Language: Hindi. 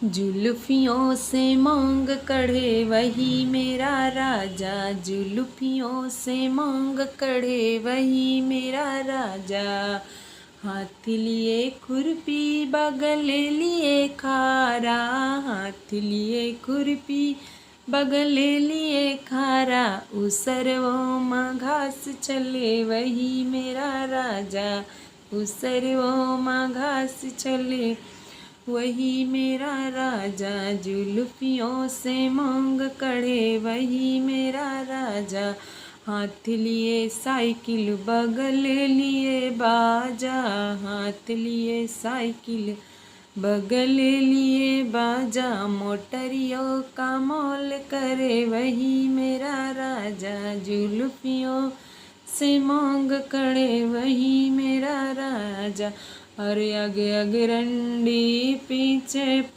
जुल्फियों से मांग कढ़े वही मेरा राजा, जुल्फियों से मांग कढ़े वही मेरा राजा। हाथ लिए खुरपी बगल लिए खारा, हाथ लिए खुरपी बगल लिए खारा। उसरवों माँ घास चले वही मेरा राजा, उसरवों माँ घास चले वही मेरा राजा। जुल्फियों से मांग कढ़े वही मेरा राजा। हाथ लिए साइकिल बगल लिए बाजा, हाथ लिए साइकिल बगल लिए बाजा। मोटरियों का मोल करे वही मेरा राजा, जुल्फियों से मांग कढ़े वही मेरा राजा। अरे आगे आगे रंडी पीछे